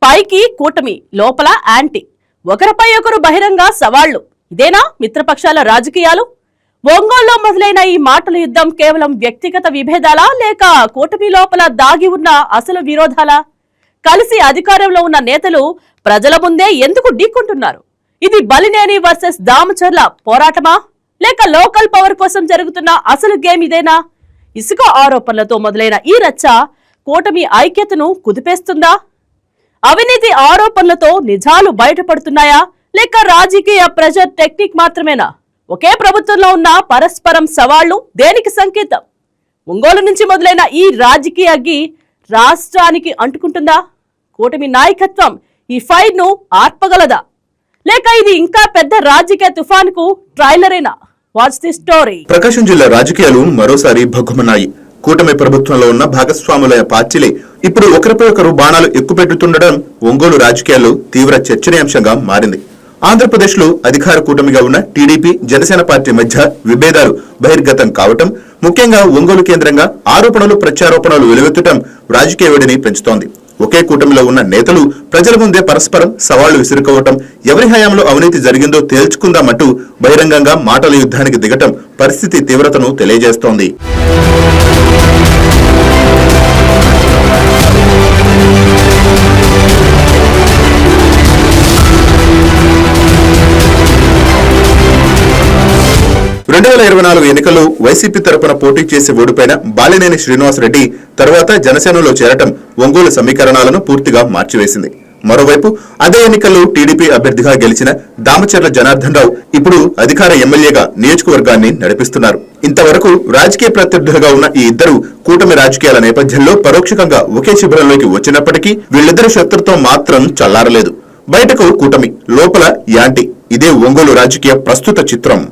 పైకి కూటమి, లోపల యాంటీ, ఒకరిపై ఒకరు బహిరంగ సవాళ్లు. ఇదేనా మిత్రపక్షాల రాజకీయాలు? ఒంగోలులో మొదలైన ఈ మాటల యుద్ధం కేవలం వ్యక్తిగత విభేదాలా, లేక కూటమి లోపల దాగి ఉన్న అసలు విరోధాలా? కలిసి అధికారంలో ఉన్న నేతలు ప్రజల ముందే ఎందుకు ఢీకొంటున్నారు? ఇది బలినేని వర్సెస్ దామచర్ల పోరాటమా, లేక లోకల్ పవర్ కోసం జరుగుతున్న అసలు గేమ్ ఇదేనా? ఇసుక ఆరోపణలతో మొదలైన ఈ రచ్చ కూటమి ఐక్యతను కుదిపేస్తుందా? అవినీతి ఆరోపణలతో నిజాలు బయటపడుతున్నాయా, లేక రాజకీయ ప్రెజర్ టెక్నిక్ మాత్రమేనా? ఒకే ప్రభుత్వంలో ఉన్న పరస్పరం సవాళ్లు దేనికి సంకేతం? ఒంగోలు నుంచి మొదలైన ఈ రాజకీయ అగ్గి రాష్ట్రానికి అంటుకుంటుందా? కూటమి నాయకత్వం ఈ ఫైర్ ను ఆర్పగలదా, లేక ఇది ఇంకా పెద్ద రాజకీయ తుఫాన్కు ట్రైలరేనా? Watch the story. ప్రకాశం జిల్లా రాజకీయాలు మరోసారి భగ్గుమన్నాయి. కూటమి ప్రభుత్వంలో ఉన్న భాగస్వాములైన పార్టీలే ఇప్పుడు ఒకరిపై ఒకరు బాణాలు ఎక్కుపెట్టుతుండడం ఒంగోలు రాజకీయాల్లో తీవ్ర చర్చనీయాంశంగా మారింది. ఆంధ్రప్రదేశ్ లో అధికార కూటమిగా ఉన్న టీడీపీ, జనసేన పార్టీ మధ్య విభేదాలు బహిర్గతం కావటం, ముఖ్యంగా ఒంగోలు కేంద్రంగా ఆరోపణలు ప్రత్యారోపణలు వెలువెత్తడం రాజకీయ వేడిని పెంచుతోంది. ఒకే కూటమిలో ఉన్న నేతలు ప్రజల ముందే పరస్పరం సవాళ్లు విసురుకోవటం, ఎవరి హయాంలో అవినీతి జరిగిందో తేల్చుకుందామంటూ బహిరంగంగా మాటల యుద్ధానికి దిగటం పరిస్థితి తీవ్రతను తెలియజేస్తోంది. ఎన్నికల్లో వైసీపీ తరపున పోటీ చేసి ఓడిపోయిన బాలినేని శ్రీనివాసరెడ్డి తర్వాత జనసేనలో చేరటం ఒంగోలు సమీకరణాలను పూర్తిగా మార్చివేసింది. మరోవైపు అదే ఎన్నికల్లో టీడీపీ అభ్యర్థిగా గెలిచిన దామచర్ల జనార్దన్ రావు ఇప్పుడు అధికార ఎమ్మెల్యేగా నియోజకవర్గాన్ని నడిపిస్తున్నారు. ఇంతవరకు రాజకీయ ప్రత్యర్థులుగా ఉన్న ఈ ఇద్దరు కూటమి రాజకీయాల నేపథ్యంలో పరోక్షంగా ఒకే శిబిరంలోకి వచ్చినప్పటికీ వీళ్ళిద్దరి శత్రుత్వం మాత్రం చల్లారలేదు. బయటకు కూటమి, లోపల యాంటీ, ఇదే ఒంగోలు రాజకీయ ప్రస్తుత చిత్రం.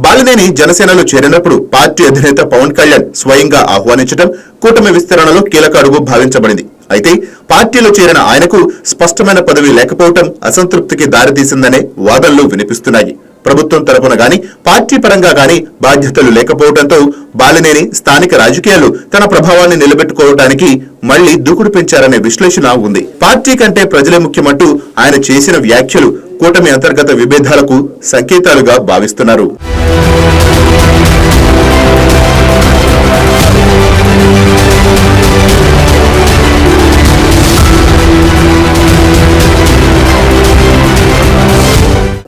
బాలినేని జనసేనలో చేరినప్పుడు పార్టీ అధినేత పవన్ కళ్యాణ్ స్వయంగా ఆహ్వానించడం కూటమి విస్తరణలో కీలక అడుగు భావించబడింది. అయితే పార్టీలో చేరిన ఆయనకు స్పష్టమైన పదవి లేకపోవటం అసంతృప్తికి దారితీసిందనే వాదనలు వినిపిస్తున్నాయి. ప్రభుత్వం తరపున గాని, పార్టీ పరంగా గాని బాధ్యతలు లేకపోవడంతో బాలినేని స్థానిక రాజకీయాలు తన ప్రభావాన్ని నిలబెట్టుకోవడానికి మళ్లీ దూకుడు పెంచారనే విశ్లేషణ ఉంది. పార్టీ కంటే ప్రజలే ముఖ్యమంటూ ఆయన చేసిన వ్యాఖ్యలు కూటమి అంతర్గత విభేదాలకు సంకేతాలుగా భావిస్తున్నారు.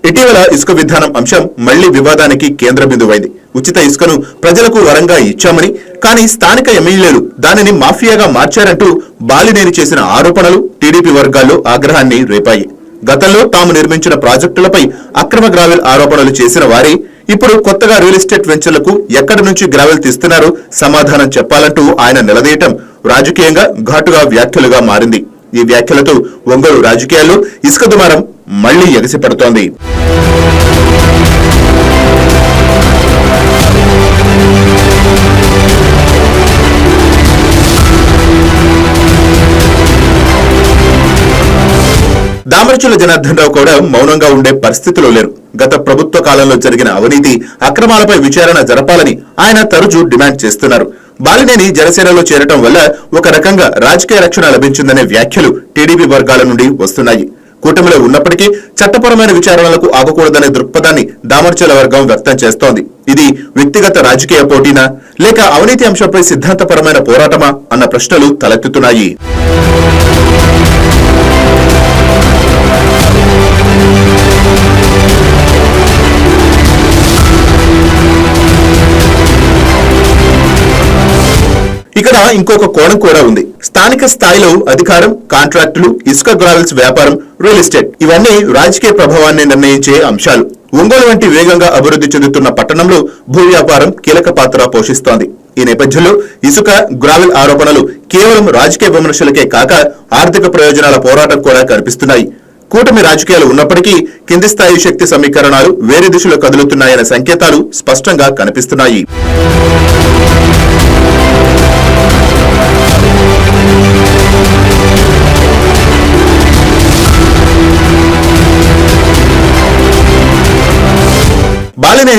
ఇటీవల ఇసుక విధానం అంశం మళ్లీ వివాదానికి కేంద్ర బిందువైంది. ఉచిత ఇసుకను ప్రజలకు వరంగా ఇచ్చామని, కానీ స్థానిక ఎమ్మెల్యేలు దానిని మాఫియాగా మార్చారంటూ బాలినేని చేసిన ఆరోపణలు టీడీపీ వర్గాల్లో ఆగ్రహాన్ని రేపాయి. గతంలో తాము నిర్మించిన ప్రాజెక్టులపై అక్రమ గ్రావెల్ ఆరోపణలు చేసిన వారే ఇప్పుడు కొత్తగా రియల్ ఎస్టేట్ వెంచర్లకు ఎక్కడి నుంచి గ్రావెల్ తీస్తున్నారో సమాధానం చెప్పాలంటూ ఆయన నిలదీయటం రాజకీయంగా ఘాటుగా వ్యాఖ్యలుగా మారింది. ఈ వ్యాఖ్యలతో ఒంగోలు రాజకీయాల్లో ఇసుక దుమారం మళ్లీ ఎగసిపడుతోంది. దామచర్ల జనార్దన్ రావు కూడా మౌనంగా ఉండే పరిస్థితిలో లేరు. గత ప్రభుత్వ కాలంలో జరిగిన అవినీతి అక్రమాలపై విచారణ జరపాలని ఆయన తరచూ డిమాండ్ చేస్తున్నారు. బాలినేని జనసేనలో చేరటం వల్ల ఒక రకంగా రాజకీయ రక్షణ లభించిందనే వ్యాఖ్యలు టీడీపీ వర్గాల నుండి వస్తున్నాయి. కూటమిలో ఉన్నప్పటికీ చట్టపరమైన విచారణలకు ఆగకూడదనే దృక్పథాన్ని దామచర్ల వర్గం వ్యక్తం చేస్తోంది. ఇది వ్యక్తిగత రాజకీయ పోటీనా, లేక అవినీతి అంశంపై సిద్ధాంతపరమైన పోరాటమా అన్న ప్రశ్నలు తలెత్తుతున్నాయి. ఇక్కడ ఇంకొక కోణం కూడా ఉంది. స్థానిక స్థాయిలో అధికారం, కాంట్రాక్టులు, ఇసుక గ్రావెల్స్ వ్యాపారం, రియల్ ఎస్టేట్ ఇవన్నీ రాజకీయ ప్రభావాన్ని నిర్ణయించే అంశాలు. ఒంగోలు వంటి వేగంగా అభివృద్ధి చెందుతున్న పట్టణంలో భూ వ్యాపారం కీలక పాత్ర పోషిస్తోంది. ఈ నేపథ్యంలో ఇసుక, గ్రావెల్ ఆరోపణలు కేవలం రాజకీయ విమర్శలకే కాక ఆర్థిక ప్రయోజనాల పోరాటం కూడా కనిపిస్తున్నాయి. కూటమి రాజకీయాలు ఉన్నప్పటికీ కింది స్థాయి శక్తి సమీకరణాలు వేరే దిశలో కదులుతున్నాయనే సంకేతాలు స్పష్టంగా కనిపిస్తున్నాయి.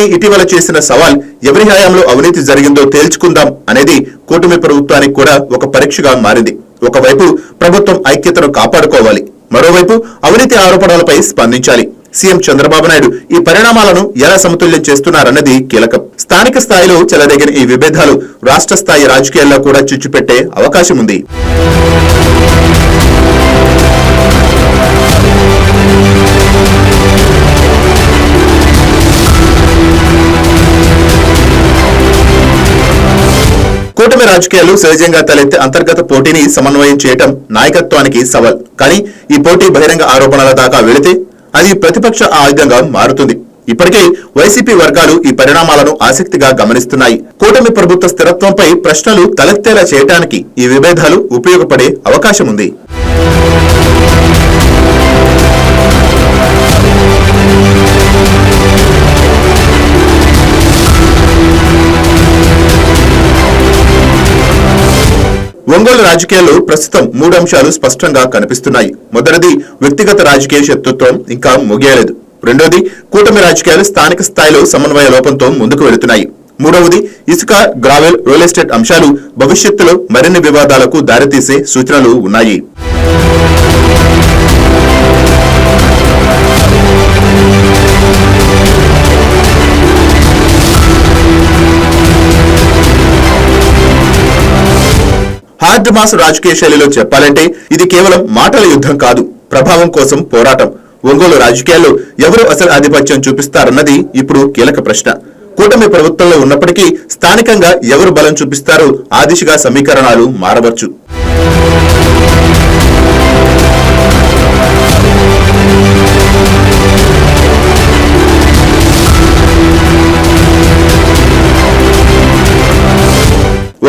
కూటమి ఇటీవల చేసిన సవాల్ ఎవరి హయాంలో అవినీతి జరిగిందో తేల్చుకుందాం అనేది కూటమి ప్రభుత్వానికి కూడా ఒక పరీక్షగా మారింది. ఒకవైపు ప్రభుత్వం ఐక్యతను కాపాడుకోవాలి, మరోవైపు అవినీతి ఆరోపణలపై స్పందించాలి. సీఎం చంద్రబాబు నాయుడు ఈ పరిణామాలను ఎలా సమతుల్యం చేస్తున్నారన్నది కీలకం. స్థానిక స్థాయిలో చెలరేగిన ఈ విభేదాలు రాష్ట్ర స్థాయి రాజకీయాల్లో కూడా చిచ్చుపెట్టే అవకాశం ఉంది. కూటమి రాజకీయాలు సహజంగా తలెత్తే అంతర్గత పోటీని సమన్వయం చేయటం నాయకత్వానికి సవాల్. కానీ ఈ పోటీ బహిరంగ ఆరోపణల దాకా వెళితే అది ప్రతిపక్ష ఆయుధంగా మారుతుంది. ఇప్పటికే వైసీపీ వర్గాలు ఈ పరిణామాలను ఆసక్తిగా గమనిస్తున్నాయి. కూటమి ప్రభుత్వ స్థిరత్వంపై ప్రశ్నలు తలెత్తేలా చేయడానికి ఈ విభేదాలు ఉపయోగపడే అవకాశం ఉంది. ఒంగోలు రాజకీయాల్లో ప్రస్తుతం 3 అంశాలు స్పష్టంగా కనిపిస్తున్నాయి. మొదటిది వ్యక్తిగత రాజకీయ శత్రుత్వం ఇంకా ముగియలేదు. రెండోది కూటమి రాజకీయాలు స్థానిక స్థాయిలో సమన్వయ లోపంతో ముందుకు వెళుతున్నాయి. మూడవది ఇసుక, గ్రావెల్, రియల్ ఎస్టేట్ అంశాలు భవిష్యత్తులో మరిన్ని వివాదాలకు దారితీసే సూచనలు ఉన్నాయి. హార్డ్ మాస్ రాజకీయ శైలిలో చెప్పాలంటే ఇది కేవలం మాటల యుద్ధం కాదు, ప్రభావం కోసం పోరాటం. ఒంగోలు రాజకీయాల్లో ఎవరు అసలు ఆధిపత్యం చూపిస్తారన్నది ఇప్పుడు కీలక ప్రశ్న. కూటమి ప్రభుత్వంలో ఉన్నప్పటికీ స్థానికంగా ఎవరు బలం చూపిస్తారో ఆ దిశగా సమీకరణాలు మారవచ్చు.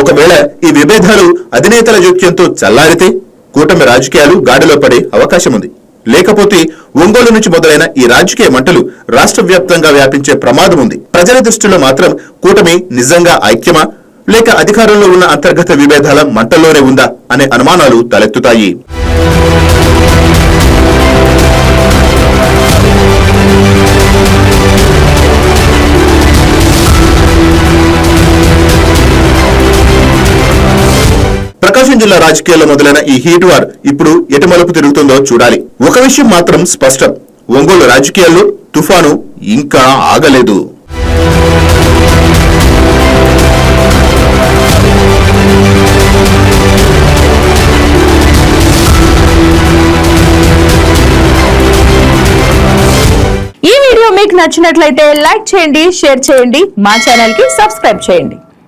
ఒకవేళ ఈ విభేదాలు అధినేతల జోక్యంతో చల్లారితే కూటమి రాజకీయాలు గాడిలో పడే అవకాశం ఉంది. లేకపోతే ఒంగోలు నుంచి మొదలైన ఈ రాజకీయ మంటలు రాష్ట్ర వ్యాప్తంగా వ్యాపించే ప్రమాదం ఉంది. ప్రజల దృష్టిలో మాత్రం కూటమి నిజంగా ఐక్యమా, లేక అధికారంలో ఉన్న అంతర్గత విభేదాల మంటల్లోనే ఉందా అనే అనుమానాలు తలెత్తుతాయి. ప్రకాశం జిల్లా రాజకీయాల్లో మొదలైన ఈ హీట్ వార్ ఇప్పుడు ఎటు మలుపు తిరుగుతుందో చూడాలి. ఒక విషయం మాత్రం స్పష్టం, ఒంగోలు రాజకీయాల్లో తుఫాను ఇంకా ఆగలేదు. ఈ వీడియో మీకు నచ్చినట్లయితే లైక్ చేయండి, షేర్ చేయండి, మా ఛానల్ కి సబ్స్క్రైబ్ చేయండి.